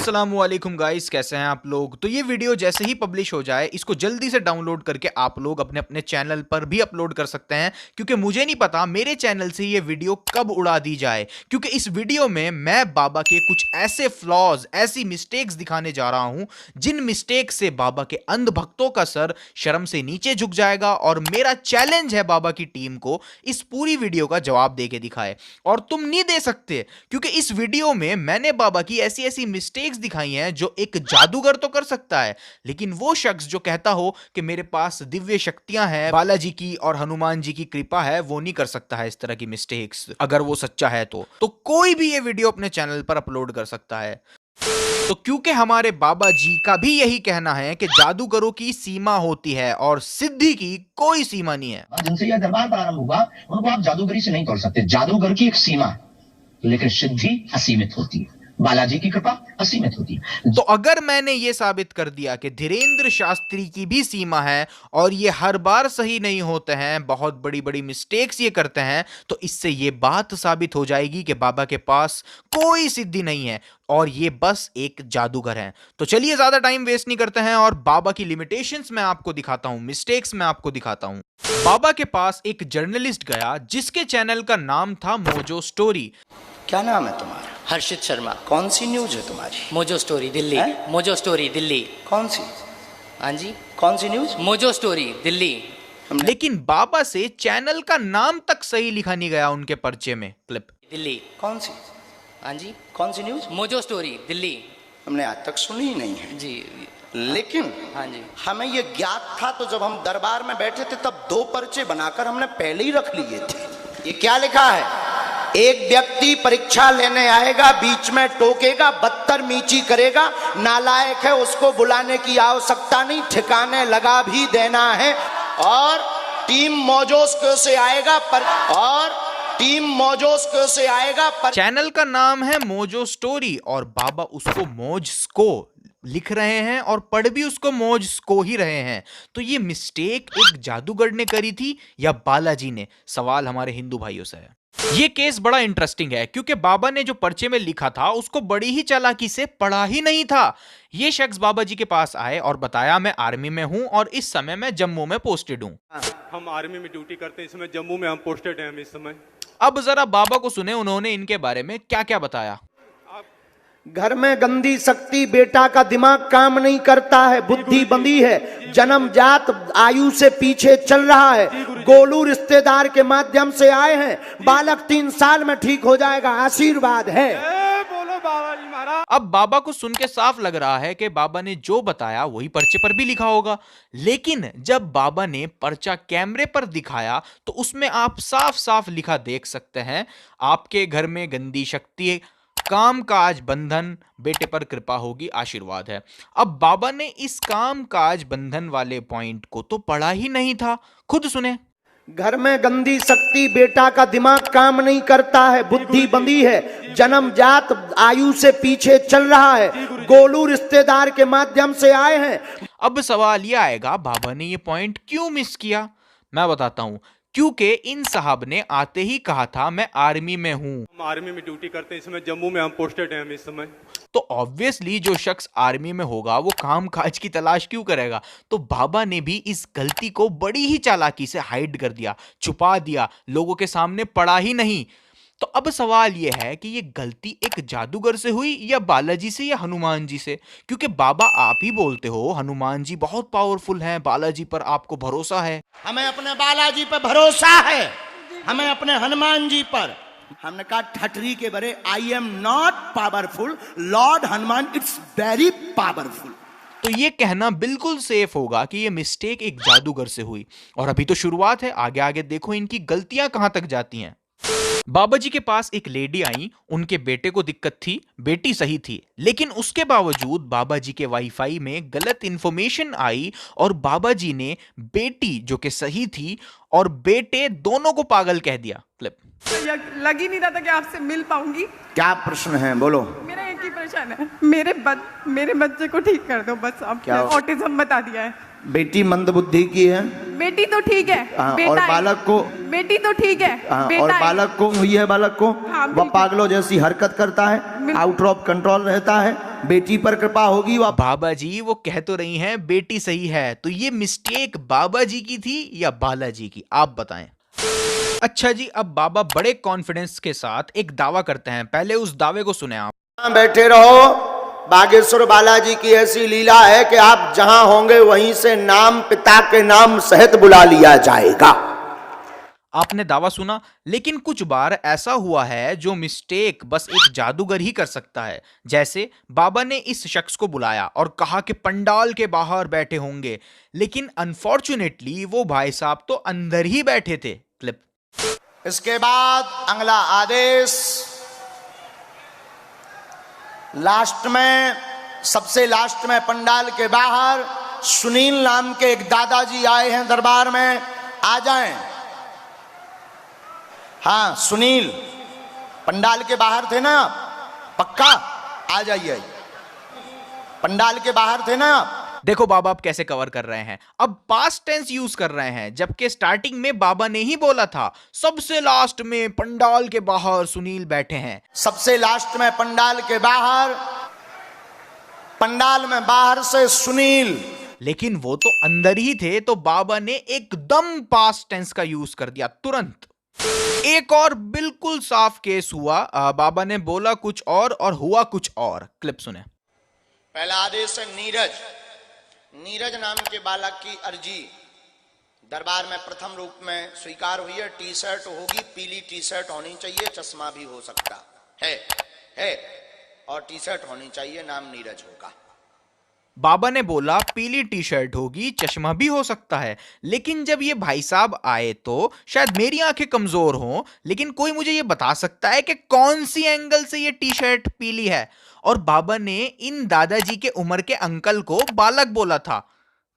अस्सलामुअलैकुम गाइस, कैसे हैं आप लोग। तो ये वीडियो जैसे ही पब्लिश हो जाए इसको जल्दी से डाउनलोड करके आप लोग अपने अपने चैनल पर भी अपलोड कर सकते हैं, क्योंकि मुझे नहीं पता मेरे चैनल से ये वीडियो कब उड़ा दी जाए। क्योंकि इस वीडियो में मैं बाबा के कुछ ऐसे फ्लॉज, ऐसी मिस्टेक्स दिखाने जा रहा हूं जिन मिस्टेक से बाबा के अंध भक्तों का सर शर्म से नीचे झुक जाएगा। और मेरा चैलेंज है बाबा की टीम को इस पूरी वीडियो का जवाब दे के दिखाए, और तुम नहीं दे सकते, क्योंकि इस वीडियो में मैंने बाबा की ऐसी ऐसी मिस्टेक्स दिखाई हैं जो एक जादूगर तो कर सकता है, लेकिन वो शख्स जो कहता हो कि मेरे पास दिव्य शक्तियां हैं, बालाजी की और हनुमान जी की कृपा है, वो नहीं कर सकता है इस तरह की मिस्टेक्स। अगर वो सच्चा है तो कोई भी ये वीडियो अपने चैनल पर अपलोड कर सकता है। तो क्योंकि हमारे बाबा जी का भी यही कहना है कि जादूगरों की सीमा होती है और सिद्धि की कोई सीमा नहीं है। जिनसे यह दरबार प्रारंभ हुआ उनको आप जादूगरी से नहीं तोड़ सकते। जादूगर की एक सीमा है, लेकिन सिद्धि असीमित होती है, बालाजी की कृपा असीमित होती है। तो अगर मैंने ये साबित कर दिया कि धीरेन्द्र शास्त्री की भी सीमा है और ये हर बार सही नहीं होते हैं, बहुत बड़ी बड़ी मिस्टेक्स ये करते हैं, तो इससे ये बात साबित हो जाएगी कि बाबा के पास कोई सिद्धि नहीं है और ये बस एक जादूगर हैं। तो चलिए ज्यादा टाइम वेस्ट नहीं करते हैं और बाबा की लिमिटेशंस मैं आपको दिखाता हूं, मिस्टेक्स मैं आपको दिखाता हूं। बाबा के पास एक जर्नलिस्ट गया जिसके चैनल का नाम था मोजो स्टोरी। क्या नाम है तुम्हारा? हर्षित शर्मा। कौन सी न्यूज है तुम्हारी? Mojo Story Delhi. हैं? Mojo Story Delhi. कौन सी? हाँ जी, कौन सी न्यूज? Mojo Story Delhi. लेकिन बाबा से चैनल का नाम तक सही लिखा नहीं गया उनके पर्चे में। क्लिप दिल्ली। कौन सी? हाँ जी, कौन सी न्यूज? Mojo Story Delhi. हमने आज तक सुनी ही नहीं है जी। लेकिन हाँ जी, हमें ये ज्ञात था, तो जब हम दरबार में बैठे थे तब 2 पर्चे बनाकर हमने पहले ही रख लिए थे। ये क्या लिखा है? एक व्यक्ति परीक्षा लेने आएगा, बीच में टोकेगा, बदतमीजी करेगा, नालायक है, उसको बुलाने की आवश्यकता नहीं, ठिकाने लगा भी देना है। और टीम मोजोस्को से आएगा चैनल का नाम है मोजो स्टोरी और बाबा उसको मोजस्को लिख रहे हैं और पढ़ भी उसको मोजस्को ही रहे हैं। तो ये मिस्टेक एक जादूगर ने करी थी या बालाजी ने? सवाल हमारे हिंदू भाइयों से है। ये केस बड़ा इंटरेस्टिंग है क्योंकि बाबा ने जो पर्चे में लिखा था उसको बड़ी ही चालाकी से पढ़ा ही नहीं था। ये शख्स बाबा जी के पास आए और बताया मैं आर्मी में हूं और इस समय मैं जम्मू में पोस्टेड हूं। हम आर्मी में ड्यूटी करते हैं, इस समय जम्मू में हम पोस्टेड हैं इस समय। अब जरा बाबा को सुने उन्होंने इनके बारे में क्या क्या बताया। घर में गंदी शक्ति, बेटा का दिमाग काम नहीं करता है, बुद्धि बंदी है, जन्मजात आयु से पीछे चल रहा है, गोलू रिश्तेदार के माध्यम से आए हैं, बालक 3 साल में ठीक हो जाएगा, आशीर्वाद है। बोलो बाबा जी महाराज। अब बाबा को सुन के साफ लग रहा है कि बाबा ने जो बताया वही पर्चे पर भी लिखा होगा, लेकिन जब बाबा ने पर्चा कैमरे पर दिखाया तो उसमें आप साफ साफ लिखा देख सकते हैं, आपके घर में गंदी शक्ति, काम काज बंधन, बेटे पर कृपा होगी, आशीर्वाद है। अब बाबा ने इस काम काज बंधन वाले पॉइंट को तो पढ़ा ही नहीं था, खुद सुने। घर में गंदी शक्ति, बेटा का दिमाग काम नहीं करता है, बुद्धि बंदी है, जन्मजात आयु से पीछे चल रहा है, गोलू रिश्तेदार के माध्यम से आए हैं। अब सवाल यह आएगा बाबा ने ये पॉइंट क्यों मिस किया? मैं बताता हूं, क्योंकि इन साहब ने आते ही कहा था मैं आर्मी में हूं। हम आर्मी में ड्यूटी करते हैं, इस समय जम्मू में हम पोस्टेड हैं इस समय। तो ऑब्वियसली जो शख्स आर्मी में होगा वो काम काज की तलाश क्यों करेगा? तो बाबा ने भी इस गलती को बड़ी ही चालाकी से हाइड कर दिया, छुपा दिया, लोगों के सामने पढ़ा ही नहीं। तो अब सवाल यह है कि ये गलती एक जादूगर से हुई या बालाजी से या हनुमान जी से? क्योंकि बाबा आप ही बोलते हो हनुमान जी बहुत पावरफुल हैं, बालाजी पर आपको भरोसा है। हमें अपने बालाजी पर भरोसा है, हमें अपने हनुमान जी पर। हमने कहा ठटरी के बरे, I am not powerful, Lord Hanuman it's very powerful. तो ये कहना बिल्कुल सेफ होगा कि ये मिस्टेक एक जादूगर से हुई। और अभी तो शुरुआत है, आगे आगे देखो इनकी गलतियां कहां तक जाती हैं। बाबा जी के पास एक लेडी आई, उनके बेटे को दिक्कत थी, बेटी सही थी, लेकिन उसके बावजूद बाबा जी के वाईफाई में गलत इंफॉर्मेशन आई और बाबा जी ने बेटी जो कि सही थी और बेटे दोनों को पागल कह दिया। क्लिप लग ही नहीं रहा था कि आपसे मिल पाऊंगी। क्या प्रश्न है? बोलो। मेरा एक ही परेशान है, मेरे बच्चे को ठीक कर दो बस। अब क्या? ऑटिज्म बता दिया है। बेटी मंद बुद्धि की है। बेटी तो ठीक है, हाँ, बेटा और है। बालक को बेटी तो ठीक है, हाँ, बेटा और है। बालक को हुई है, बालक को हाँ, वह बिल्कुल। पागलों जैसी हरकत करता है, बिल्कुल। आउट ऑफ कंट्रोल रहता है, बेटी पर कृपा होगी वह बाबा जी वो कह तो रही हैं बेटी सही है, तो ये मिस्टेक बाबा जी की थी या बालाजी की, आप बताएं। अच्छा जी, अब बाबा बड़े कॉन्फिडेंस के साथ एक दावा करते हैं, पहले उस दावे को सुने आप। यहाँ बैठे रहो। बागेश्वर बालाजी की ऐसी लीला है कि आप जहां होंगे वहीं से नाम पिता के नाम सहित बुला लिया जाएगा। आपने दावा सुना, लेकिन कुछ बार ऐसा हुआ है जो मिस्टेक बस एक जादूगर ही कर सकता है। जैसे बाबा ने इस शख्स को बुलाया और कहा कि पंडाल के बाहर बैठे होंगे, लेकिन अनफॉर्चुनेटली वो भाई साहब तो अंदर ही बैठे थे। क्लिप। इसके बाद अगला आदेश, लास्ट में, सबसे लास्ट में पंडाल के बाहर सुनील नाम के एक दादाजी आए हैं दरबार में, आ जाएं। हाँ सुनील, पंडाल के बाहर थे ना आप? पक्का आ जाइए, पंडाल के बाहर थे ना आप? देखो बाबा आप कैसे कवर कर रहे हैं, अब पास्ट टेंस यूज कर रहे हैं, जबकि स्टार्टिंग में बाबा ने ही बोला था सबसे लास्ट में पंडाल के बाहर सुनील बैठे हैं। सबसे लास्ट में पंडाल के बाहर, पंडाल में बाहर से सुनील, लेकिन वो तो अंदर ही थे, तो बाबा ने एकदम पास्ट टेंस का यूज कर दिया तुरंत। एक और बिल्कुल साफ केस हुआ, बाबा ने बोला कुछ और हुआ कुछ और। क्लिप सुने। पहला आदेश है नीरज। नीरज नाम के बालक की अर्जी दरबार में प्रथम रूप में स्वीकार हुई है। टी शर्ट होगी, पीली टी शर्ट होनी चाहिए, चश्मा भी हो सकता है और टी शर्ट होनी चाहिए, नाम नीरज होगा। बाबा ने बोला पीली टी शर्ट होगी, चश्मा भी हो सकता है, लेकिन जब ये भाई साहब आए तो शायद मेरी आंखें कमजोर हों, लेकिन कोई मुझे ये बता सकता है कि कौन सी एंगल से ये टी शर्ट पीली है? और बाबा ने इन दादाजी के उम्र के अंकल को बालक बोला था।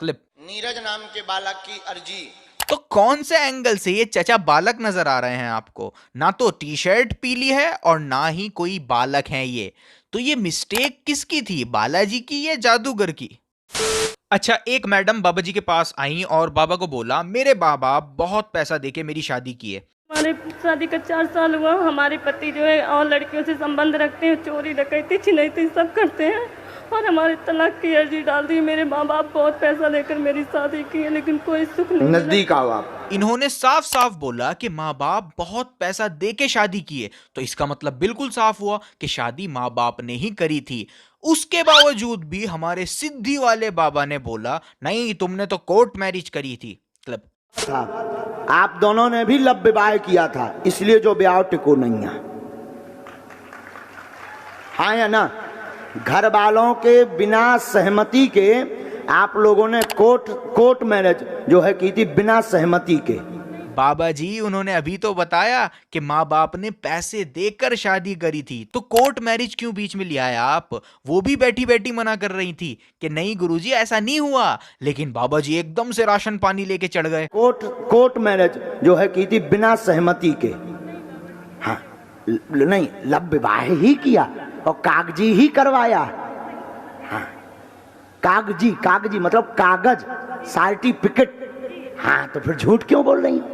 क्लिप। नीरज नाम के बालक की अर्जी, तो कौन से एंगल से ये चचा बालक नजर आ रहे हैं आपको? ना तो टी शर्ट पीली है और ना ही कोई बालक है ये। तो ये मिस्टेक किसकी थी, बालाजी की या जादूगर की? अच्छा, एक मैडम बाबा जी के पास आई और बाबा को बोला मेरे बाबा बहुत पैसा देके मेरी शादी की है। हमारे शादी का 4 साल हुआ, हमारे पति जो है और लड़कियों से संबंध रखते हैं, चोरी डकैती छिनैती सब करते हैं और हमारे तलाक की अर्जी डाल दी। मेरे माँ बाप बहुत पैसा लेकर मेरी शादी की है, लेकिन कोई सुख नहीं। नजदीक आओ आप। इन्होंने साफ साफ बोला कि माँ बाप बहुत पैसा देके शादी की है, तो इसका मतलब बिल्कुल साफ हुआ कि शादी माँ बाप ने ही करी थी। उसके बावजूद भी हमारे सिद्धि वाले बाबा ने बोला नहीं तुमने तो कोर्ट मैरिज करी थी। क्लब। आप दोनों ने भी लव विवाह किया था, इसलिए जो ब्याह टिको नहीं है। हाँ या ना? घर वालों के बिना सहमति के आप लोगों ने कोर्ट मैरिज जो है की थी, बिना सहमति के। बाबा जी उन्होंने अभी तो बताया कि माँ बाप ने पैसे देकर शादी करी थी, तो कोर्ट मैरिज क्यों बीच में ले आया आप? वो भी बैठी बैठी मना कर रही थी कि नहीं गुरुजी ऐसा नहीं हुआ, लेकिन बाबा जी एकदम से राशन पानी लेके चढ़ गए। कोर्ट मैरिज जो है की थी बिना सहमति के। हाँ नहीं, लव विवाह ही किया और कागजी ही करवाया। हाँ कागजी मतलब कागज, सर्टिफिकेट। हाँ तो फिर झूठ क्यों बोल रही हो?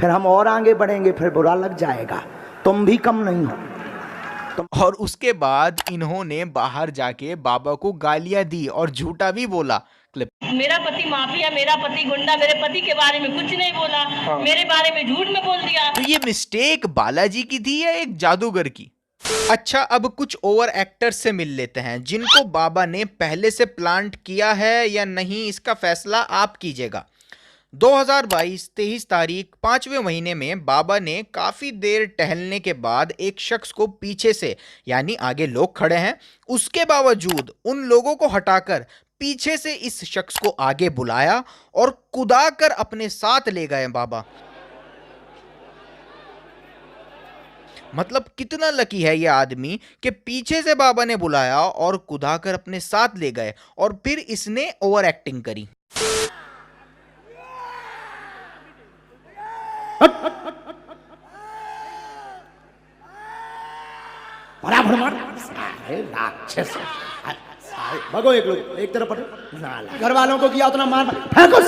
फिर हम और आगे बढ़ेंगे, फिर बुरा लग जाएगा। तुम भी कम नहीं हो। और उसके बाद इन्होंने बाहर जाके बाबा को गालियां दी और झूठा भी बोला। क्लिप। मेरा पति माफिया, मेरा पति गुंडा, मेरे पति के बारे में कुछ नहीं बोला, मेरे बारे में झूठ में बोल दिया। तो ये मिस्टेक बालाजी की थी या एक जादूगर की? अच्छा, अब कुछ ओवर एक्टर्स से मिल लेते हैं जिनको बाबा ने पहले से प्लांट किया है या नहीं, इसका फैसला आप कीजिएगा। 2022 23 तारीख 5वें महीने में बाबा ने काफ़ी देर टहलने के बाद एक शख्स को पीछे से, यानी आगे लोग खड़े हैं उसके बावजूद, उन लोगों को हटाकर पीछे से इस शख्स को आगे बुलाया और कुदा कर अपने साथ ले गए बाबा। मतलब कितना लकी है ये आदमी कि पीछे से बाबा ने बुलाया और कुदा कर अपने साथ ले गए और फिर इसने ओवर एक्टिंग करी। बराबर मार। राक्षस भगो, एक लोग एक तरफ घर वालों को किया उतना मार फेंको।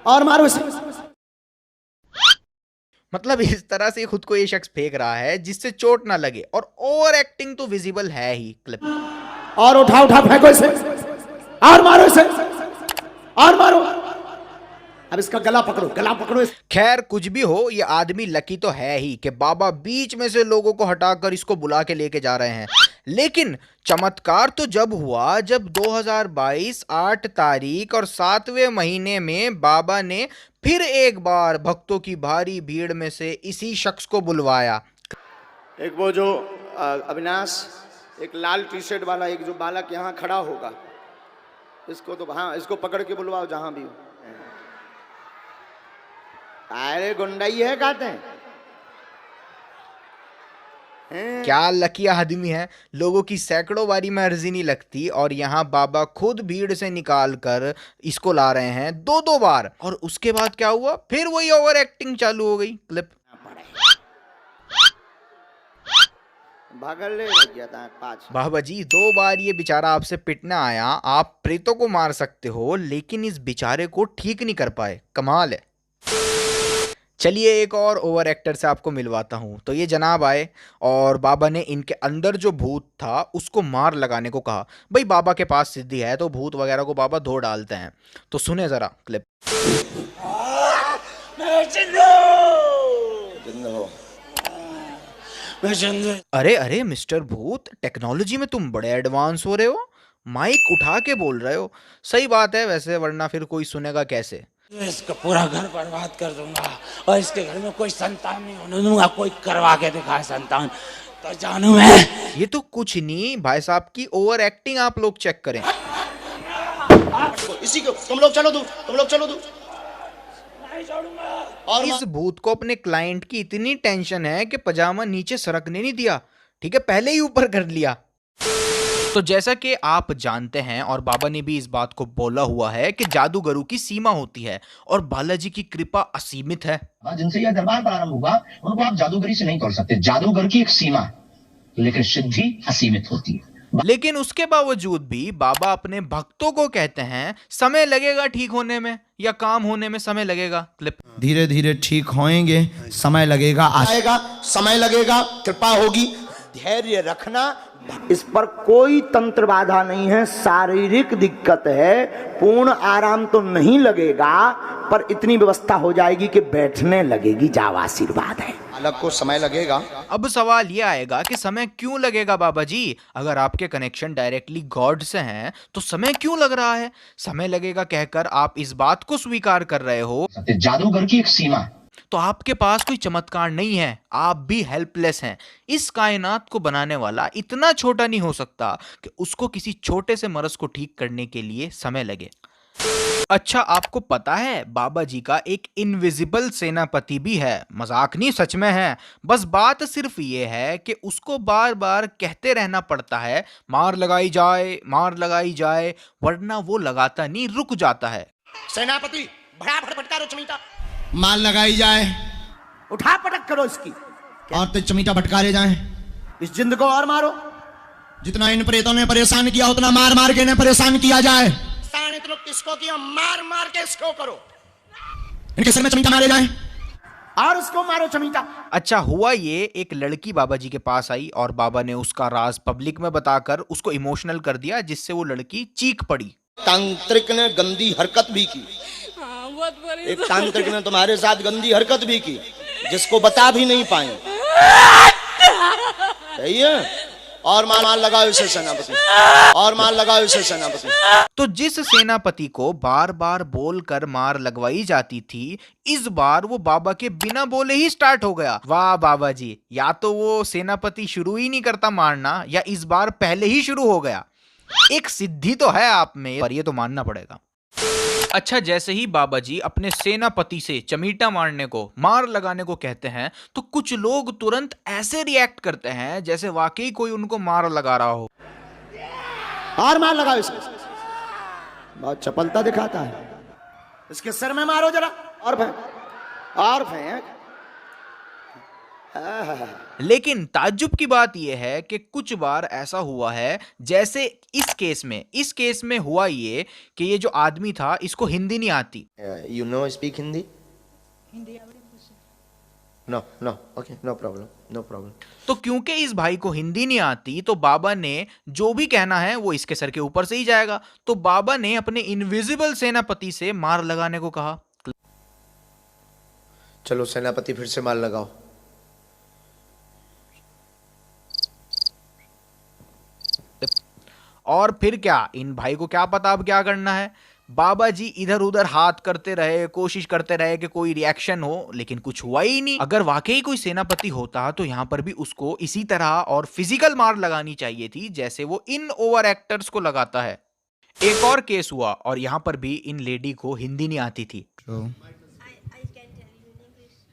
और मारो इसे। मतलब इस तरह से खुद को ये शख्स फेंक रहा है जिससे चोट ना लगे, और ओवर एक्टिंग तो विजिबल है ही क्लिप। और उठा उठा फेंको इसे, और मारो इसे, और मारो। अब इसका गला पकड़ो, गला पकड़ो। खैर कुछ भी हो, ये आदमी लकी तो है ही कि बाबा बीच में से लोगों को हटाकर इसको बुला के लेके जा रहे हैं। लेकिन चमत्कार तो जब हुआ जब 2022 8 तारीख और 7वें महीने में बाबा ने फिर एक बार भक्तों की भारी भीड़ में से इसी शख्स को बुलवाया। एक वो जो अविनाश, एक लाल टी शर्ट वाला एक जो बालक यहाँ खड़ा होगा, इसको तो हाँ, इसको पकड़ के बुलवाओ जहां भी हो। अरे गुंडाई है कहते हैं। क्या लकी आदमी है, लोगों की सैकड़ों बारी में अर्जी नहीं लगती और यहाँ बाबा खुद भीड़ से निकाल कर इसको ला रहे हैं 2-2 बार। और उसके बाद क्या हुआ, फिर वही ओवर एक्टिंग चालू हो गई। क्लिप भागल ले लग गया था पाँच। बाबा जी 2 बार ये बेचारा आपसे पिटने आया, आप प्रेतों को मार सकते हो लेकिन इस बेचारे को ठीक नहीं कर पाए, कमाल है। चलिए एक और ओवर एक्टर से आपको मिलवाता हूँ। तो ये जनाब आए और बाबा ने इनके अंदर जो भूत था उसको मार लगाने को कहा। भाई बाबा के पास सिद्धि है तो भूत वगैरह को बाबा धो डालते हैं। तो सुने जरा क्लिप। अरे अरे मिस्टर भूत, टेक्नोलॉजी में तुम बड़े एडवांस हो रहे हो, माइक उठा के बोल रहे हो। सही बात है वैसे, वरना फिर कोई सुनेगा कैसे। इसका पूरा घर बर्बाद कर दूंगा और इसके घर में कोई संतान नहीं होने दूंगा। कोई करवा के दिखाए संतान तो जानू मैं। ये तो कुछ नहीं भाई साहब की ओवर एक्टिंग, आप लोग चेक करें। इसी को तुम लोग चलो दूर, तुम लोग चलो दूर। और इस भूत को अपने क्लाइंट की इतनी टेंशन है कि पजामा नीचे सरकने नहीं दिया, ठीक है, पहले ही ऊपर कर लिया। तो जैसा कि आप जानते हैं और बाबा ने भी इस बात को बोला हुआ है कि जादूगरों की सीमा होती है और बालाजी की कृपा असीमित है। जिनसे यह दरबार प्रारंभ हुआ उनको आप जादूगरी से नहीं तोड़ सकते। जादूगर की एक सीमा है, लेकिन सिद्धि असीमित होती है। लेकिन उसके बावजूद भी बाबा अपने भक्तों को कहते हैं समय लगेगा ठीक होने में, या काम होने में समय लगेगा। क्लिप। धीरे धीरे ठीक होएंगे, समय लगेगा, आएगा, समय लगेगा, कृपा होगी, धैर्य रखना। इस पर कोई तंत्र बाधा नहीं है। शारीरिक दिक्कत है, पूर्ण आराम तो नहीं लगेगा, पर इतनी व्यवस्था हो जाएगी कि बैठने लगेगी। जाओ, आशीर्वाद है। अलग को समय लगेगा। अब सवाल ये आएगा कि समय क्यों लगेगा बाबा जी? अगर आपके कनेक्शन डायरेक्टली गॉड से हैं तो समय क्यों लग रहा है? समय लगेगा कहकर आप इस बात को स्वीकार कर रहे हो जादूगर की एक सीमा है, तो आपके पास कोई चमत्कार नहीं है, आप भी हेल्पलेस हैं। इस कायनात को बनाने वाला इतना छोटा नहीं हो सकता कि उसको किसी छोटे से मर्ज को ठीक करने के लिए समय लगे। अच्छा, आपको पता है बाबा जी का एक इनविजिबल सेनापति भी है। मजाक नहीं, सच में है। बस बात सिर्फ ये है कि उसको बार बार कहते रहना पड़ता है मार लगाई जाए, मार लगाई जाए, वरना वो लगाता नहीं, रुक जाता है। सेनापति भड़ाभड़ भटकारो चमीटा। माल लगाई जाए, उठा पटक करो इसकी, और तो चमीटा भटकारे जाए। इस जिंद को और मारो। जितना इन प्रेतों ने परेशान किया उतना मार मार के इन्हें परेशान किया जाए। इतना किसको किया, मार मार के इसको करो। इनके सिर में चमीटा मारे जाए और उसको मारो चमीटा। अच्छा, हुआ ये, एक लड़की बाबा जी के पास आई और बाबा ने उसका राज पब्लिक में बताकर उसको इमोशनल कर दिया, जिससे वो लड़की चीख पड़ी। तांत्रिक ने गंदी हरकत भी की। एक तांत्रिक ने तुम्हारे साथ गंदी हरकत भी की, जिसको बता भी नहीं पाए। सही है। और मार लगाओ इसे सेनापति, और मार लगाओ इसे सेनापति। तो जिस सेनापति को बार बार बोलकर मार लगवाई जाती थी, इस बार वो बाबा के बिना बोले ही स्टार्ट हो गया। वाह बाबा जी, या तो वो सेनापति शुरू ही नहीं करता मारना, या इस बार पहले ही शुरू हो गया। एक सिद्धि तो है आप में, पर ये तो मानना पड़ेगा। अच्छा, जैसे ही बाबा जी अपने सेनापति से चमीटा मारने को, मार लगाने को कहते हैं, तो कुछ लोग तुरंत ऐसे रिएक्ट करते हैं जैसे वाकई कोई उनको मार लगा रहा हो। और मार लगाओ इसको। बहुत चपलता दिखाता है। इसके सिर में मारो जरा, और फेंक, और फेंक, लेकिन ताज्जुब की बात यह है कि कुछ बार ऐसा हुआ है, जैसे इस केस में हुआ ये कि ये जो आदमी था इसको हिंदी नहीं आती। You know speak Hindi? No, okay, no problem. तो क्योंकि इस भाई को हिंदी नहीं आती तो बाबा ने जो भी कहना है वो इसके सर के ऊपर से ही जाएगा। तो बाबा ने अपने इनविजिबल सेनापति से मार लगाने को कहा। चलो सेनापति फिर से मार लगाओ। और फिर क्या, इन भाई को क्या पता अब क्या करना है। बाबा जी इधर उधर हाथ करते रहे, कोशिश करते रहे कि कोई रिएक्शन हो, लेकिन कुछ हुआ ही नहीं। अगर वाकई कोई सेनापति होता तो यहां पर भी उसको इसी तरह और फिजिकल मार लगानी चाहिए थी जैसे वो इन ओवर एक्टर्स को लगाता है। एक और केस हुआ और यहां पर भी इन लेडी को हिंदी नहीं आती थी।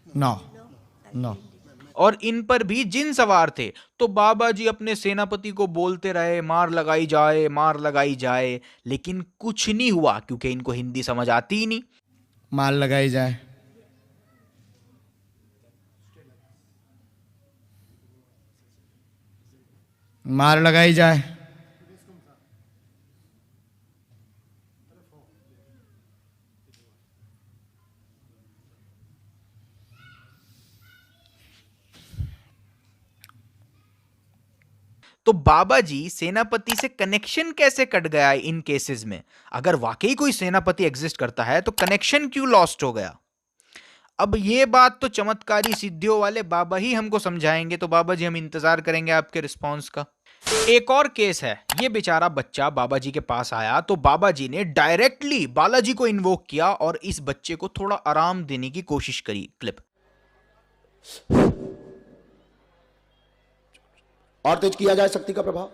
No. और इन पर भी जिन सवार थे। तो बाबा जी अपने सेनापति को बोलते रहे मार लगाई जाए, लेकिन कुछ नहीं हुआ क्योंकि इनको हिंदी समझ आती ही नहीं। मार लगाई जाए। मार लगाई जाए। तो बाबा जी सेनापति से कनेक्शन कैसे कट गया इन केसेस में? अगर वाकई कोई सेनापति एग्जिस्ट करता है तो कनेक्शन क्यों लॉस्ट हो गया? अब ये बात तो चमत्कारी सिद्धियों वाले बाबा ही हमको समझाएंगे। तो बाबा जी हम इंतजार करेंगे आपके रिस्पांस का। एक और केस है, ये बेचारा बच्चा बाबा जी के पास आया तो बाबा जी ने डायरेक्टली बालाजी को इन्वोक किया और इस बच्चे को थोड़ा आराम देने की कोशिश करी। क्लिप और तेज किया जाए शक्ति का प्रभाव।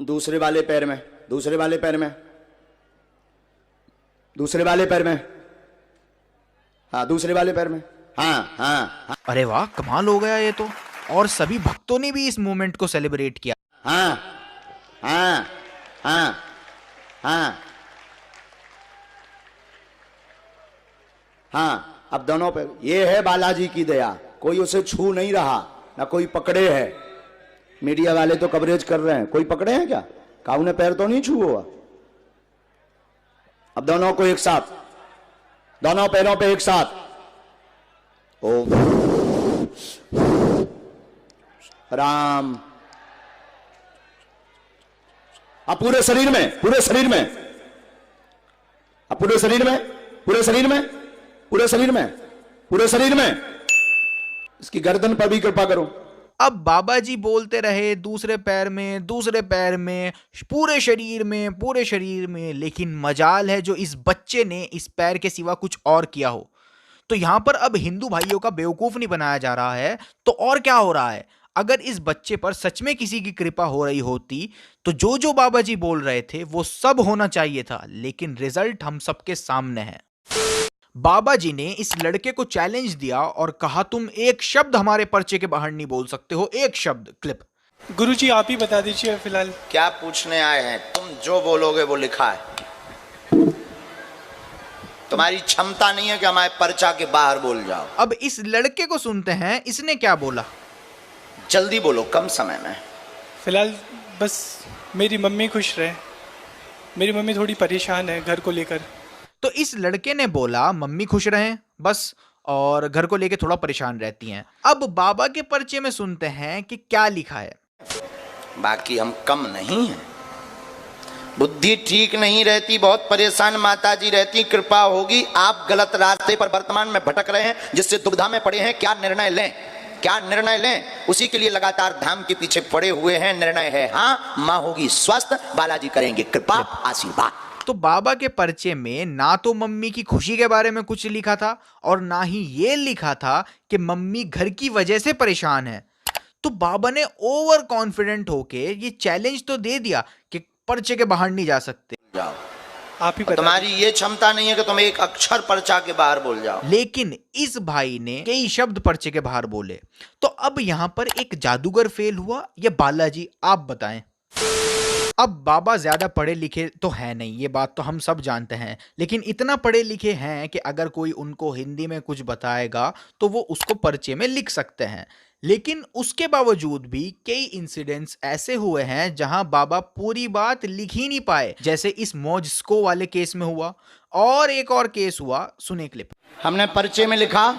दूसरे वाले पैर में, दूसरे वाले पैर में, दूसरे वाले पैर में, हाँ दूसरे वाले पैर में, हाँ। अरे वाह, कमाल हो गया ये तो। और सभी भक्तों ने भी इस मोमेंट को सेलिब्रेट किया। हाँ। अब दोनों पे ये है बालाजी की दया, कोई उसे छू नहीं रहा, ना कोई पकड़े है। मीडिया वाले तो कवरेज कर रहे हैं, कोई पकड़े हैं क्या? काऊ ने पैर तो नहीं छू हुआ। अब दोनों को एक साथ, दोनों पैरों पे एक साथ। ओम राम। अब पूरे शरीर में, पूरे शरीर में, अब पूरे शरीर में, पूरे शरीर में, पूरे शरीर में, पूरे शरीर में। इसकी गर्दन पर भी कृपा करो। अब बाबा जी बोलते रहे दूसरे पैर में, दूसरे पैर में, पूरे शरीर में, पूरे शरीर में। लेकिन मजाल है जो इस बच्चे ने इस पैर के सिवा कुछ और किया हो। तो यहां पर अब हिंदू भाइयों का बेवकूफ नहीं बनाया जा रहा है, तो और क्या हो रहा है? अगर इस बच्चे पर सच में किसी की कृपा हो रही होती तो जो जो बाबा जी बोल रहे थे वो सब होना चाहिए था। लेकिन रिजल्ट हम सबके सामने है। बाबा जी ने इस लड़के को चैलेंज दिया और कहा तुम एक शब्द हमारे पर्चे के बाहर नहीं बोल सकते हो, एक शब्द। क्लिप। गुरुजी आप ही बता दीजिए फिलहाल। क्या पूछने आए हैं? तुम जो बोलोगे वो लिखा है। तुम्हारी क्षमता नहीं है कि हमारे पर्चा के बाहर बोल जाओ। अब इस लड़के को सुनते हैं, इसने क्या बोला। जल्दी बोलो, कम समय में। फिलहाल बस मेरी मम्मी खुश रहे, मेरी मम्मी थोड़ी परेशान है घर को लेकर। तो इस लड़के ने बोला मम्मी खुश रहें बस, और घर को लेके थोड़ा परेशान रहती हैं। अब बाबा के पर्चे में सुनते हैं कि क्या लिखा है। बाकी हम कम नहीं हैं। बुद्धि ठीक नहीं रहती, बहुत परेशान माताजी रहती, कृपा होगी। आप गलत रास्ते पर वर्तमान में भटक रहे हैं, जिससे दुविधा में पड़े हैं। क्या निर्णय लें, क्या निर्णय लें, उसी के लिए लगातार धाम के पीछे पड़े हुए हैं। निर्णय है हाँ, माँ होगी स्वस्थ, बालाजी करेंगे कृपा आशीर्वाद। तो बाबा के पर्चे में ना तो मम्मी की खुशी के बारे में कुछ लिखा था और ना ही ये लिखा था कि मम्मी घर की वजह से परेशान है। तो बाबा ने ओवर कॉन्फिडेंट होके ये चैलेंज तो दे दिया कि पर्चे के बाहर नहीं जा सकते। जाओ, आप ही बता तुम्हारी ये क्षमता नहीं है कि तुम एक अक्षर पर्चा के बाहर बोल जाओ। लेकिन इस भाई ने कई शब्द पर्चे के बाहर बोले। तो अब यहां पर एक जादूगर फेल हुआ या बालाजी, आप बताएं। अब बाबा ज्यादा पढ़े लिखे तो है नहीं, ये बात तो हम सब जानते हैं, लेकिन इतना पढ़े लिखे हैं कि अगर कोई उनको हिंदी में कुछ बताएगा तो वो उसको पर्चे में लिख सकते हैं। लेकिन उसके बावजूद भी कई इंसिडेंट्स ऐसे हुए हैं जहां बाबा पूरी बात लिख ही नहीं पाए, जैसे इस मौजस्को वाले केस में हुआ। और एक और केस हुआ, सुने क्लिप। हमने पर्चे में लिखा,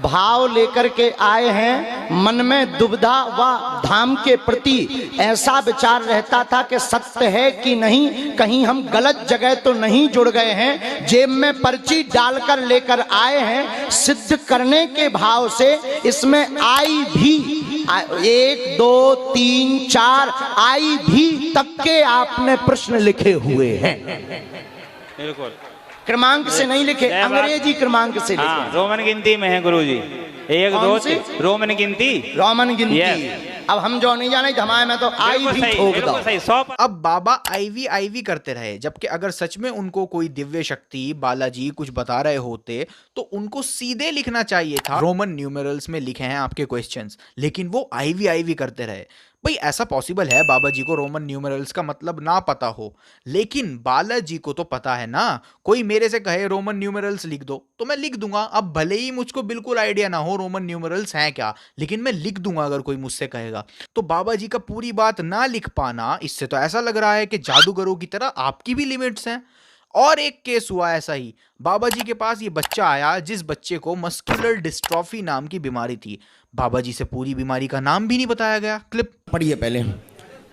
भाव लेकर के आए हैं, मन में दुविधा व धाम के प्रति ऐसा विचार रहता था कि सत्य है कि नहीं, कहीं हम गलत जगह तो नहीं जुड़ गए हैं। जेब में पर्ची डालकर लेकर आए हैं, सिद्ध करने के भाव से इसमें आई भी 1 2 3 4 आई भी तक के आपने प्रश्न लिखे हुए हैं। बिल्कुल क्रमांक से नहीं लिखे, अंग्रेजी क्रमांक से लिखे। हाँ, रोमन गिनती में है गुरुजी। 1 2 3 रोमन गिनती, रोमन गिनती। अब हम जो नहीं जाने हमारे में तो आई भी ठोक दो। अब बाबा आईवी करते रहे, जबकि अगर सच में उनको कोई दिव्य शक्ति बालाजी कुछ बता रहे होते तो उनको सीधे लिखना चाहिए था, रोमन न्यूमेरल्स में लिखे हैं आपके क्वेश्चंस, लेकिन वो आईवी करते रहे। भाई ऐसा पॉसिबल है बाबा जी को रोमन न्यूमेरल्स का मतलब ना पता हो, लेकिन बालाजी को तो पता है ना। कोई मेरे से कहे रोमन न्यूमेरल्स लिख दो तो मैं लिख दूंगा। अब भले ही मुझको बिल्कुल आइडिया ना हो रोमन न्यूमेरल्स हैं क्या, लेकिन मैं लिख दूंगा अगर कोई मुझसे कहेगा। तो बाबा जी का पूरी बात ना लिख पाना, इससे तो ऐसा लग रहा है कि जादूगरों की तरह आपकी भी लिमिट्स हैं। और एक केस हुआ ऐसा ही, बाबा जी के पास ये बच्चा आया जिस बच्चे को मस्कुलर डिस्ट्रॉफी नाम की बीमारी थी। बाबा जी से पूरी बीमारी का नाम भी नहीं बताया गया। क्लिप पढ़िए पहले।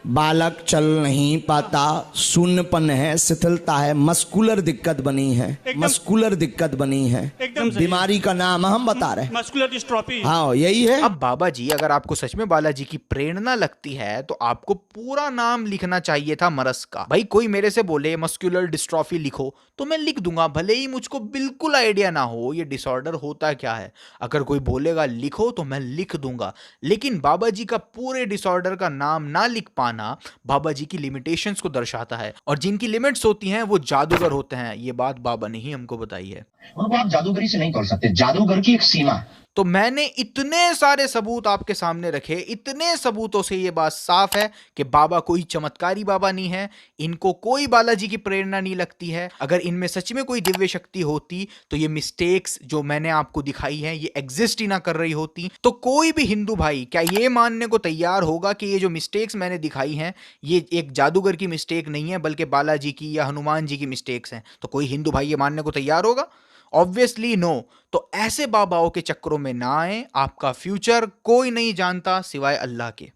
बालक चल नहीं पाता, शून्यपन है, शिथिलता है, मस्कुलर दिक्कत बनी है, मस्कुलर दिक्कत बनी है। बीमारी का नाम हम बता रहे हैं, मस्कुलर डिस्ट्रॉफी। हाँ यही है। अब बाबा जी, अगर आपको सच में बालाजी की प्रेरणा लगती है तो आपको पूरा नाम लिखना चाहिए था मरस का। भाई कोई मेरे से बोले मस्कुलर डिस्ट्रॉफी लिखो तो मैं लिख दूंगा, भले ही मुझको बिल्कुल आइडिया ना हो ये डिसऑर्डर होता क्या है। अगर कोई बोलेगा लिखो तो मैं लिख दूंगा, लेकिन बाबा जी का पूरे डिसऑर्डर का नाम ना लिख पाना बाबा जी की लिमिटेशंस को दर्शाता है, और जिनकी लिमिट्स होती हैं वो जादूगर होते हैं। ये बात बाबा ने ही हमको बताई है। उनको आप जादूगरी से नहीं कर सकते, जादूगर की एक सीमा है। तो मैंने इतने सारे सबूत आपके सामने रखे, इतने सबूतों से ये बात साफ है कि बाबा कोई चमत्कारी बाबा नहीं है, इनको कोई बालाजी की प्रेरणा नहीं लगती है। अगर इनमें सच में कोई दिव्य शक्ति होती तो ये मिस्टेक्स जो मैंने आपको दिखाई हैं ये एग्जिस्ट ही ना कर रही होती। तो कोई भी हिंदू भाई क्या ये मानने को तैयार होगा कि ये जो मिस्टेक्स मैंने दिखाई हैं ये एक जादूगर की मिस्टेक नहीं है बल्कि बालाजी की या हनुमान जी की मिस्टेक्स हैं? तो कोई हिंदू भाई ये मानने को तैयार होगा? Obviously no. तो ऐसे बाबाओं के चक्करों में ना आए, आपका फ्यूचर कोई नहीं जानता सिवाय अल्लाह के।